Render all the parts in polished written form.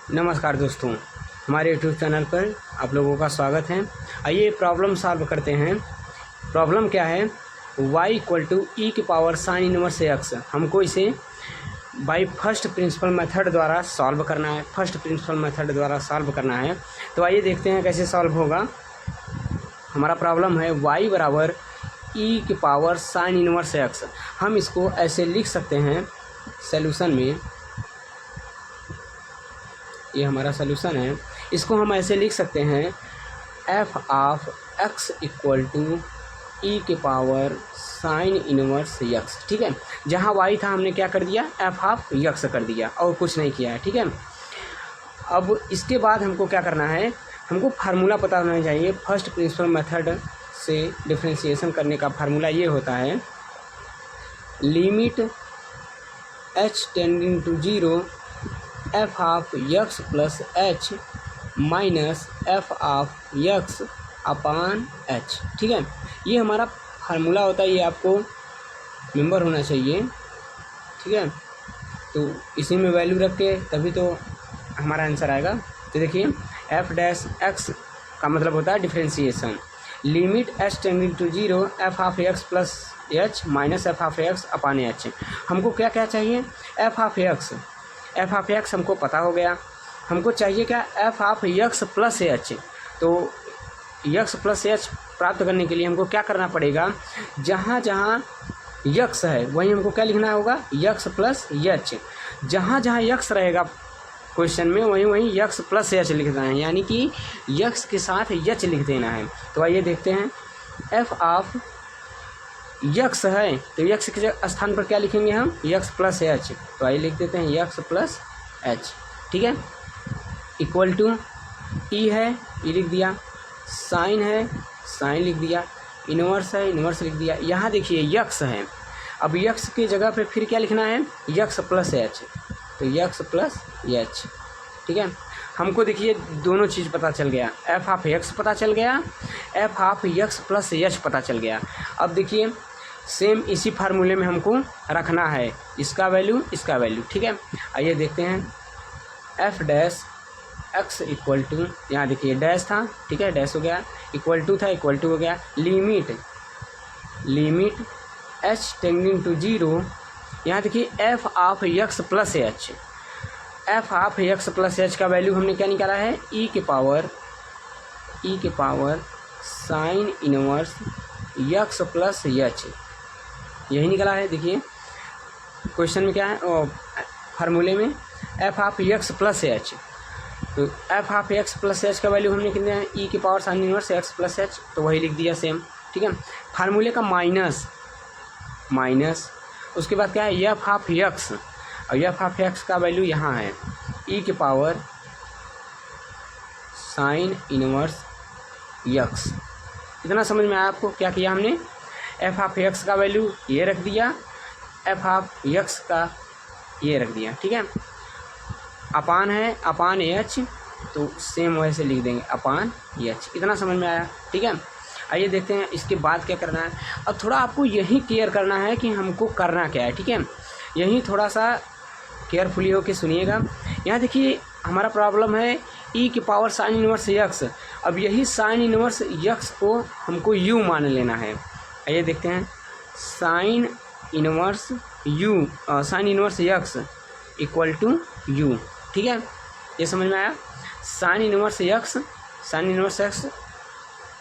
नमस्कार दोस्तों, हमारे यूट्यूब चैनल पर आप लोगों का स्वागत है। आइए प्रॉब्लम सॉल्व करते हैं। प्रॉब्लम क्या है, y इक्वल टू ई की पावर साइन इनवर्स एक्स। हमको इसे बाई फर्स्ट प्रिंसिपल मेथड द्वारा सॉल्व करना है। तो आइए देखते हैं कैसे सॉल्व होगा। हमारा प्रॉब्लम है y बराबर ई की पावर साइन इनवर्स एक्स। हम इसको ऐसे लिख सकते हैं सॉल्यूशन में, ये हमारा सॉल्यूशन है। इसको हम ऐसे लिख सकते हैं f of x equal to e के पावर साइन इनवर्स यक्स। ठीक है, जहाँ वाई था हमने क्या कर दिया, एफ ऑफ यक्स कर दिया और कुछ नहीं किया है। ठीक है, अब इसके बाद हमको क्या करना है, हमको फार्मूला पता होना चाहिए। फर्स्ट प्रिंसिपल मेथड से डिफरेंशिएशन करने का फार्मूला ये होता है, limit h tending to zero f of x plus h minus f of x upon h. ठीक है, ये हमारा फार्मूला होता है, ये आपको मेंबर होना चाहिए। ठीक है, तो इसी में वैल्यू रख के तभी तो हमारा आंसर आएगा। तो देखिए एफ डैश एक्स का मतलब होता है differentiation. Limit h tending to zero f of x plus h minus f of x upon h. हमको क्या क्या चाहिए, एफ ऑफ एक्स हमको पता हो गया। हमको चाहिए क्या, F of x plus h. तो यक्स प्लस एच प्राप्त करने के लिए हमको क्या करना पड़ेगा, जहाँ जहाँ यक्स है वहीं हमको क्या लिखना होगा, यक्स प्लस एच। जहाँ जहाँ यक्स रहेगा क्वेश्चन में वहीं वहीं यक्स प्लस एच लिखना है, यानी कि यक्स के साथ एच लिख देना है। तो आइए देखते हैं, एफ ऑफ यक्स है तो यक्स के स्थान पर क्या लिखेंगे हम, यक्स प्लस एच। तो आइए लिख देते हैं यक्स प्लस एच। ठीक है, इक्वल टू ई है, ई लिख दिया, साइन है, साइन लिख दिया, इनवर्स है, इनवर्स लिख दिया। यहाँ देखिए यक्स है, अब यक्स की जगह पे फिर क्या लिखना है, यक्स प्लस एच। तो यक्स प्लस एच। ठीक है, हमको देखिए दोनों चीज़ पता चल गया, एफ ऑफ एक्स पता चल गया, F of x plus H पता चल गया। अब देखिए सेम इसी फार्मूले में हमको रखना है इसका वैल्यू, इसका वैल्यू। ठीक है, आइए देखते हैं, f dash x equal to, यहाँ देखिए डैश था, ठीक है, डैश हो गया, इक्वल टू था, इक्वल टू हो गया, limit h tending to zero, यहाँ देखिए f of x plus h. F of x plus h का वैल्यू हमने क्या निकाला है, ई के power sine inverse x plus h, यही निकला है। देखिए क्वेश्चन में क्या है, फार्मूले में f of x plus h. तो f of x plus h का वैल्यू हमने कितने, ई की power sine inverse x plus h, तो वही लिख दिया सेम। ठीक है, फार्मूले का माइनस उसके बाद क्या है, एफ ऑफ यक्स, और एफ ऑफ एक्स का वैल्यू यहाँ है, ई की पावर साइन इनवर्स यक्स। इतना समझ में आया आपको, क्या किया हमने, एफ ऑफ एक्स का वैल्यू ये रख दिया, एफ ऑफ यक्स का ये रख दिया। ठीक है, अपान है, अपान एच, तो सेम वैसे लिख देंगे अपान एच। इतना समझ में आया। ठीक है, आइए देखते हैं इसके बाद क्या करना है। अब थोड़ा आपको यही क्लियर करना है कि हमको करना क्या है। ठीक है, यही थोड़ा सा केयरफुली होके सुनिएगा। यहाँ देखिए हमारा प्रॉब्लम है ई की पावर साइन इनवर्स यक्स। अब यही साइन इनवर्स यक्स को हमको यू मान लेना है। आइए देखते हैं, sine inverse x equal to u. ठीक है, ये समझ में आया, sine inverse x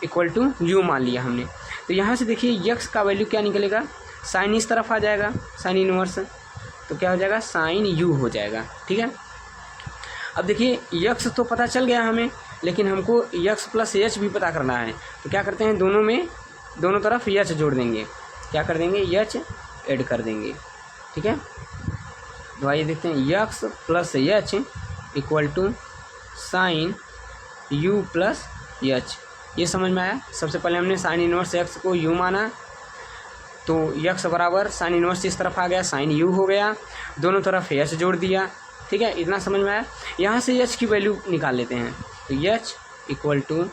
equal to u मान लिया हमने। तो यहाँ से देखिए यक्स का वैल्यू क्या निकलेगा, साइन इस तरफ आ जाएगा, साइन इनवर्स, तो क्या हो जाएगा, साइन यू हो जाएगा। ठीक है, अब देखिए यक्स तो पता चल गया हमें, लेकिन हमको यक्स प्लस एच भी पता करना है। तो क्या करते हैं, दोनों तरफ एच जोड़ देंगे, क्या कर देंगे, एच ऐड कर देंगे। ठीक है, तो आइए देखते हैं, x plus h equal to sine u plus h. ये समझ में आया। सबसे पहले हमने साइन इनवर्स एक्स को यू माना, तो यक्स बराबर साइन इनवर्स इस तरफ आ गया, साइन यू हो गया, दोनों तरफ एच जोड़ दिया। ठीक है, इतना समझ में आया। यहाँ से एच की वैल्यू निकाल लेते हैं, तो h equal to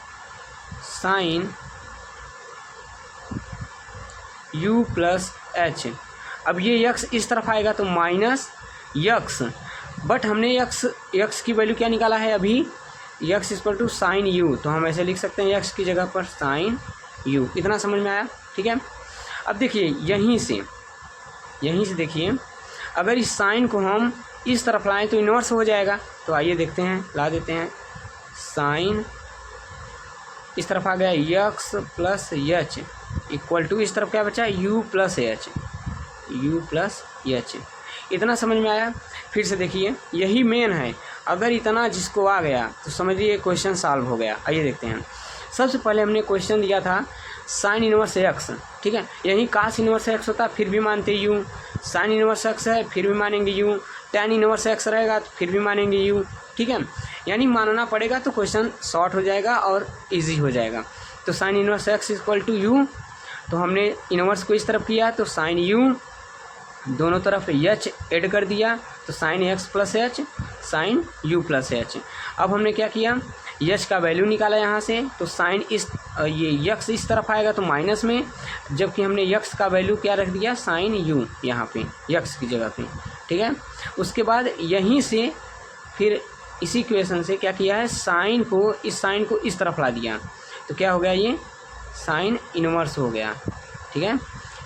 sine u plus h. अब ये यक्स इस तरफ आएगा तो माइनस यक्स बट हमने यक्स की वैल्यू क्या निकाला है अभी, x equal to sine u, तो हम ऐसे लिख सकते हैं यक्स की जगह पर साइन यू। इतना समझ में आया, ठीक है। अब देखिए यहीं से देखिए, अगर इस साइन को हम इस तरफ लाएं तो इन्वर्स हो जाएगा। तो आइए देखते हैं, ला देते हैं। साइन इस तरफ आ गया x plus h equal to इस तरफ क्या बचा, u plus h, u plus h. इतना समझ में आया। फिर से देखिए, यही मेन है। अगर इतना जिसको आ गया तो समझिए क्वेश्चन सॉल्व हो गया। आइए देखते हैं। सबसे पहले हमने क्वेश्चन दिया था साइन इनवर्स एक्स, ठीक है। यही कास इनवर्स एक्स होता फिर भी मानते यू, साइन इनवर्स एक्स है फिर भी मानेंगे यू, टेन इनवर्स एक्स रहेगा तो फिर भी मानेंगे यू, ठीक है। यानी मानना पड़ेगा तो क्वेश्चन शॉर्ट हो जाएगा और इजी हो जाएगा। तो sine inverse x equal to u, तो हमने इनवर्स को इस तरफ किया तो साइन यू, दोनों तरफ एच ऐड कर दिया तो sine x plus h, sine u plus h. अब हमने क्या किया, यच का वैल्यू निकाला यहाँ से, तो साइन ये यक्स इस तरफ आएगा तो माइनस में, जबकि हमने यक्स का वैल्यू क्या रख दिया, साइन यू यहाँ पे यक्स की जगह पे, ठीक है। उसके बाद यहीं से फिर इसी इक्वेशन से क्या किया है, साइन को इस तरफ ला दिया, तो क्या हो गया, ये साइन इनवर्स हो गया, ठीक है।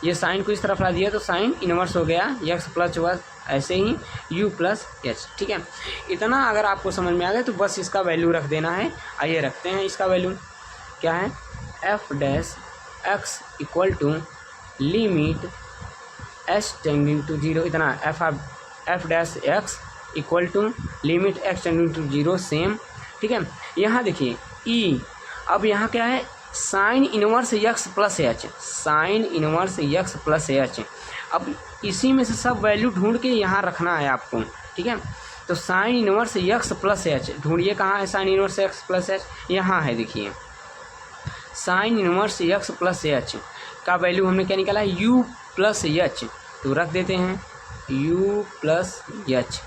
ये साइन को इस तरफ ला दिया तो साइन इनवर्स हो गया, यक्स प्लस वन, ऐसे ही यू प्लस एच, ठीक है। इतना अगर आपको समझ में आ गया तो बस इसका वैल्यू रख देना है। आइए रखते हैं इसका वैल्यू, क्या है, f dash x equal to limit h tending to zero, इतना f dash x equal to limit x tending to zero, same, ठीक है। यहाँ देखिए ई, अब यहाँ क्या है, sine inverse x plus h, sine inverse x plus h. अब इसी में से सब वैल्यू ढूंढ के यहाँ रखना है आपको, ठीक है। तो sine inverse x plus H ढूंढिए, कहाँ है sine inverse x plus H, यहाँ है, देखिए sign inverse x plus h का वैल्यू हमने क्या निकाला है, यू प्लस एच, तो रख देते हैं यू प्लस एच।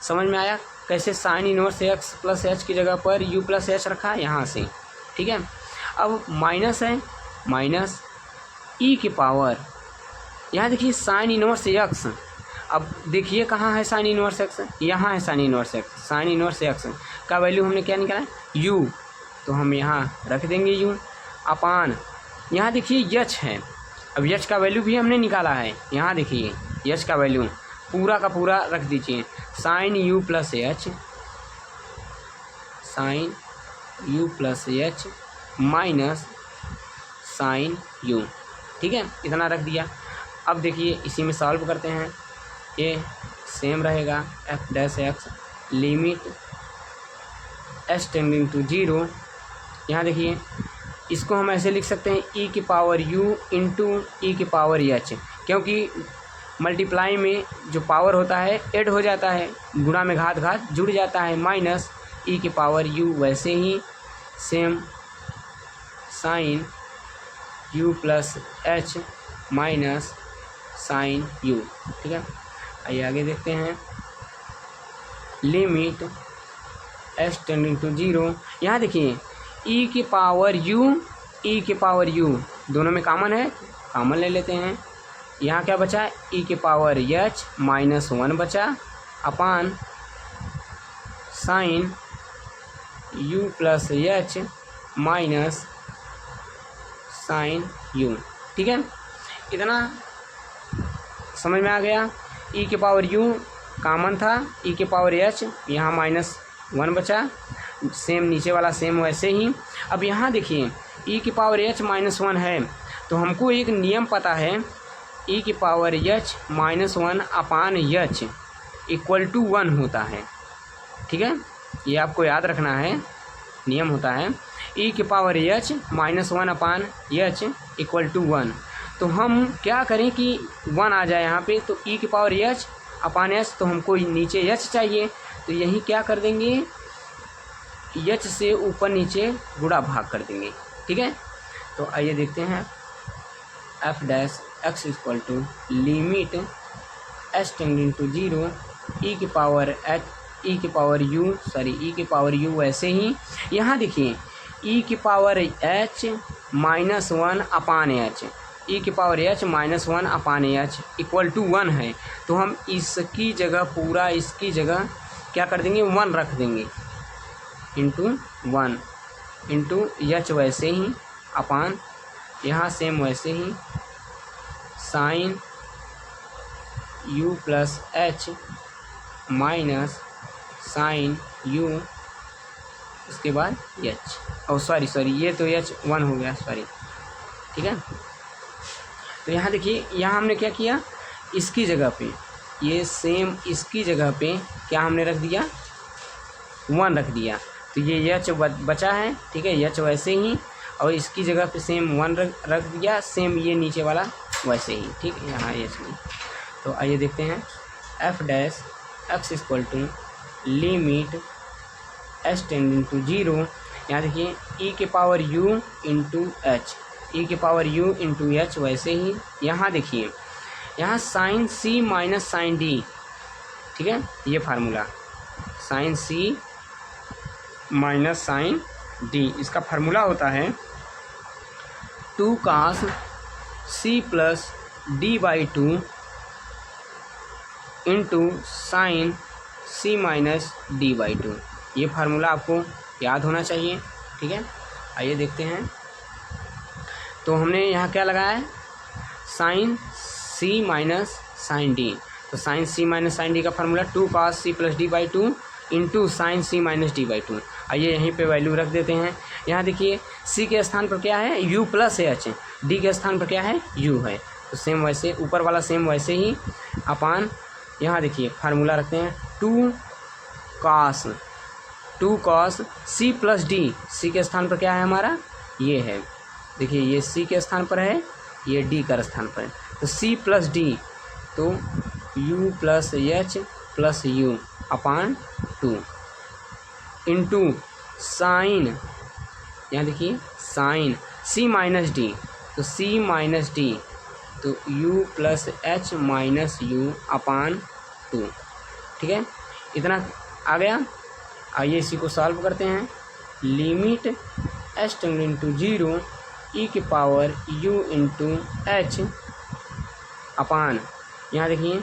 समझ में आया कैसे sign inverse x plus H की जगह पर यू प्लस एच रखा है यहाँ से, ठीक है। अब माइनस है, माइनस ई की पावर, यहाँ देखिए साइन इनवर्स एक्स, अब देखिए कहाँ है साइन इनवर्स एक्स, यहाँ है sine inverse x, sign inverse x का वैल्यू हमने क्या निकाला है, यू, तो हम यहाँ रख देंगे यू अपान, यहाँ देखिए यच है, अब यच का वैल्यू भी हमने निकाला है, यहाँ देखिए यच का वैल्यू पूरा का पूरा रख दीजिए, sine u plus h, sine u plus h minus sine u, ठीक है, इतना रख दिया। अब देखिए इसी में सॉल्व करते हैं, ये सेम रहेगा, f dash x limit h tending to zero, यहाँ देखिए इसको हम ऐसे लिख सकते हैं ई की पावर यू इंटू ई की पावर एच, क्योंकि मल्टीप्लाई में जो पावर होता है ऐड हो जाता है, गुणा में घात घात जुड़ जाता है, माइनस ई की पावर यू, वैसे ही same sine u plus h minus sine u, ठीक है। आइए आगे देखते हैं, limit h tending to zero, यहाँ देखिए ई की पावर यू दोनों में कॉमन है, कॉमन ले लेते हैं, यहाँ क्या बचा, ई की पावर एच माइनस वन बचा upon sine u plus h minus sine u, ठीक है। इतना समझ में आ गया। ई के पावर यू कॉमन था, ई के पावर एच यहाँ माइनस वन बचा, सेम नीचे वाला सेम वैसे ही। अब यहाँ देखिए ई की पावर एच माइनस वन है, तो हमको एक नियम पता है, ई की power h minus one upon h equal to one होता है, ठीक है, ये आपको याद रखना है, नियम होता है ई की power h minus one upon h equal to one. तो हम क्या करें कि वन आ जाए यहाँ पे, तो ई की पावर एच अपान एच, तो हमको नीचे एच चाहिए, तो यही क्या कर देंगे, एच से ऊपर नीचे गुणा भाग कर देंगे, ठीक है। तो आइए देखते हैं, f dash x equal to limit h tending to zero e की पावर एच, ई की पावर यू, सॉरी ई की पावर यू, वैसे ही यहाँ देखिए ई की power h minus one upon h, e की power h minus one upon h equal to one है, तो हम इसकी जगह पूरा इसकी जगह क्या कर देंगे, 1 रख देंगे, इंटू 1 इंटू एच वैसे ही अपान यहाँ सेम वैसे ही sine u plus h minus sine u उसके बाद एच, और सॉरी ये तो एच 1 हो गया, सॉरी, ठीक है। तो यहाँ देखिए, यहाँ हमने क्या किया, इसकी जगह पे ये सेम इसकी जगह पे क्या हमने रख दिया, 1 रख दिया, तो ये एच बचा है, ठीक है, एच वैसे ही, और इसकी जगह पे सेम 1 रख दिया, सेम ये नीचे वाला वैसे ही, ठीक है, यहाँ एच नहीं। तो आइए देखते हैं, f dash x equal to limit h tending to 0, यहाँ देखिए ई के power u into h, e के पावर u इंटू एच वैसे ही, यहाँ देखिए यहाँ sine c minus sine d, ठीक है, ये formula sine c minus sine d, इसका फार्मूला होता है 2 cos c plus d by 2 into sine c minus d by 2, ये फार्मूला आपको याद होना चाहिए, ठीक है। आइए देखते हैं, तो हमने यहाँ क्या लगाया है, sine c minus sine d, तो sine c minus sine d का formula 2 cos c plus d by 2 into sine c minus d by 2। आइए यहीं पे वैल्यू रख देते हैं, यहाँ देखिए c के स्थान पर क्या है, u प्लस एच, d के स्थान पर क्या है, u है, तो सेम वैसे ऊपर वाला सेम वैसे ही अपान, यहाँ देखिए फार्मूला रखते हैं 2 cos c plus d, c के स्थान पर क्या है हमारा, ये है, देखिए ये c के स्थान पर है, ये d का स्थान पर है, तो c प्लस d, तो u plus H plus u अपान 2 इंटू साइन, यहाँ देखिए साइन c माइनस d, तो c माइनस d, तो u plus h minus u अपान 2, ठीक है, इतना आ गया। आइए इसी को सॉल्व करते हैं, limit h tending to 0 e के power u into h upon, यहाँ देखिए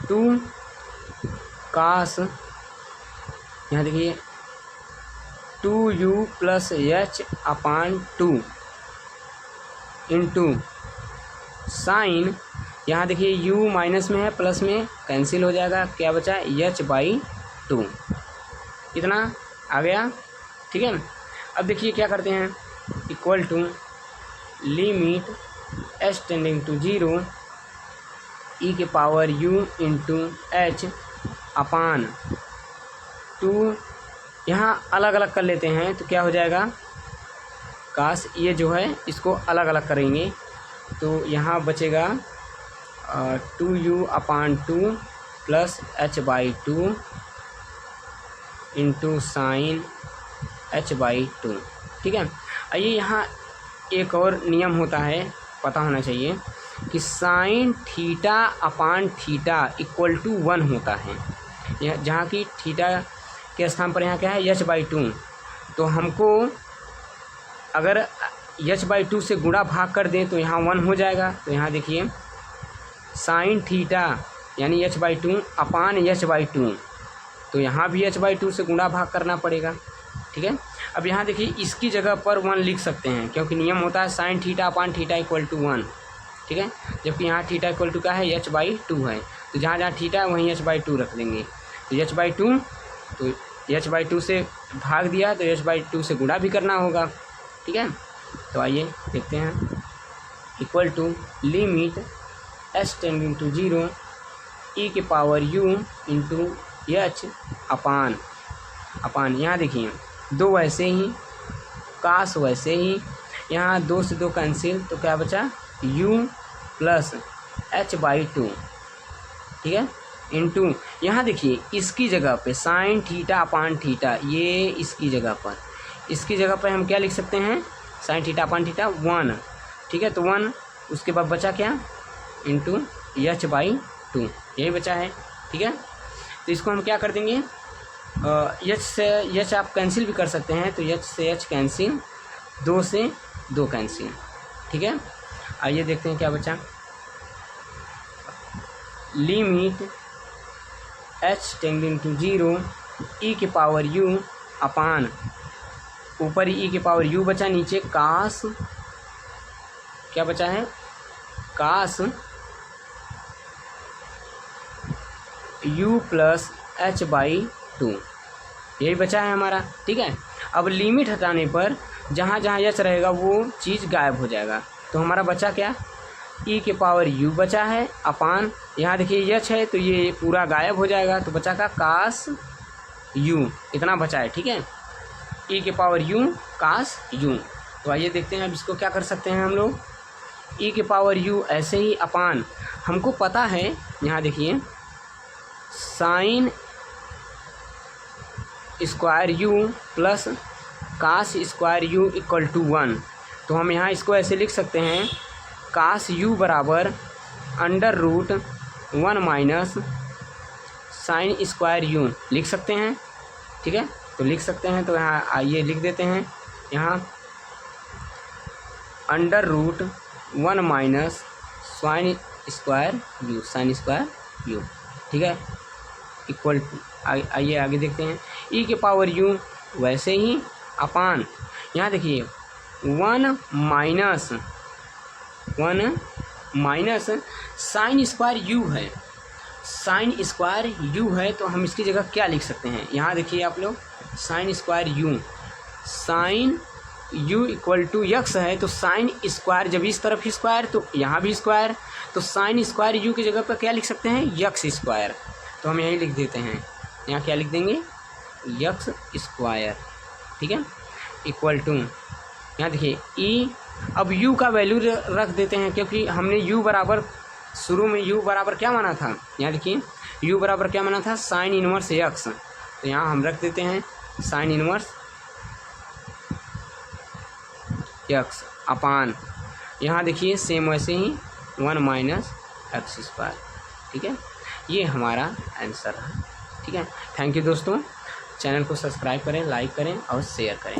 2 cos, यहाँ देखिए 2u plus H upon 2 into sign, यहाँ देखिए u माइनस में है, प्लस में कैंसिल हो जाएगा, क्या बचा एच बाई 2, इतना आ गया, ठीक है। अब देखिए क्या करते हैं, equal to limit h tending to 0 e के power u into h upon 2, यहाँ अलग अलग कर लेते हैं, तो क्या हो जाएगा, काश ये जो है इसको अलग अलग करेंगे, तो यहाँ बचेगा 2u upon 2 plus H by 2 into sine h by 2, ठीक है। आइए यहाँ एक और नियम होता है, पता होना चाहिए कि sine theta upon theta equal to 1 होता है, यह जहाँ की थीटा के स्थान पर यहाँ क्या है, एच बाई 2, तो हमको अगर एच बाई 2 से गुणा भाग कर दें तो यहाँ 1 हो जाएगा, तो यहाँ देखिए साइन थीटा यानी H by 2 upon H by 2, तो यहाँ भी एच बाई 2 से गुणा भाग करना पड़ेगा, ठीक है। अब यहाँ देखिए इसकी जगह पर 1 लिख सकते हैं, क्योंकि नियम होता है sine theta upon theta equal to 1, ठीक है, जबकि यहाँ थीटा इक्वल टू क्या है, एच बाई 2 है, तो जहाँ जहाँ थीटा है वहीं एच बाई 2 रख देंगे, तो एच बाई 2, तो एच बाई 2 से भाग दिया तो एच बाई 2 से गुणा भी करना होगा, ठीक है। तो आइए देखते हैं, equal to limit h tending to 0 e के power u into h upon, यहाँ देखिए 2 वैसे ही, कास वैसे ही, यहाँ 2 से 2 कैंसिल, तो क्या बचा u प्लस एच बाई 2, ठीक है, इंटू यहाँ देखिए इसकी जगह पे साइन थीटा अपान थीटा, ये इसकी जगह पर हम क्या लिख सकते हैं, साइन थीटा अपान थीटा 1, ठीक है, तो 1 उसके बाद बचा क्या, इंटू एच बाई 2, यही बचा है, ठीक है। तो इसको हम क्या कर देंगे, एच से एच आप कैंसिल भी कर सकते हैं, तो एच से एच कैंसिल, 2 से 2 कैंसिल, ठीक है। आइए देखते हैं क्या बचा, limit h tending to 0 e के पावर यू अपान ऊपर ई के पावर यू बचा, नीचे कास क्या बचा है, कास यू प्लस एच बाई 2 यही बचा है हमारा। ठीक है, अब लिमिट हटाने पर जहाँ जहाँ एच रहेगा वो चीज़ गायब हो जाएगा। तो हमारा बचा क्या, ई के पावर यू बचा है अपान, यहाँ देखिए एच है तो ये पूरा गायब हो जाएगा, तो बचा का कास यू, इतना बचा है। ठीक है, ई के पावर यू कास यू। तो आइए देखते हैं अब इसको क्या कर सकते हैं हम लोग। ई के पावर यू ऐसे ही अपान, हमको पता है यहाँ देखिए sine square u plus cos square u equal to 1। तो हम यहाँ इसको ऐसे लिख सकते हैं कास यू बराबर under root 1 minus sine square u लिख सकते हैं। ठीक है, तो लिख सकते हैं, तो यहाँ आइए लिख देते हैं यहाँ under root 1 minus sine square u. ठीक है, इक्वल टू आइए आगे देखते हैं ई के पावर यू वैसे ही अपान, यहाँ देखिए 1 माइनस साइन स्क्वायर यू है, साइन स्क्वायर यू है, तो हम इसकी जगह क्या लिख सकते हैं, यहाँ देखिए आप लोग sine square u equal to x है, तो साइन स्क्वायर जब इस तरफ स्क्वायर तो यहाँ भी स्क्वायर, तो साइन स्क्वायर यू की जगह पर क्या लिख सकते हैं, यक्स स्क्वायर। तो हम यही लिख देते हैं, यहाँ क्या लिख देंगे, यक्स स्क्वायर। ठीक है, इक्वल टू यहाँ देखिए ई, अब u का वैल्यू रख देते हैं क्योंकि हमने u बराबर शुरू में u बराबर क्या माना था, यहाँ देखिए u बराबर क्या माना था, साइन इनवर्स यक्स। तो यहाँ हम रख देते हैं साइन इनवर्स यक्स अपान, यहाँ देखिए सेम वैसे ही 1 माइनस एक्स स्क्वायर। ठीक है, ये हमारा आंसर है। ठीक है, थैंक यू दोस्तों, चैनल को सब्सक्राइब करें, लाइक करें और शेयर करें।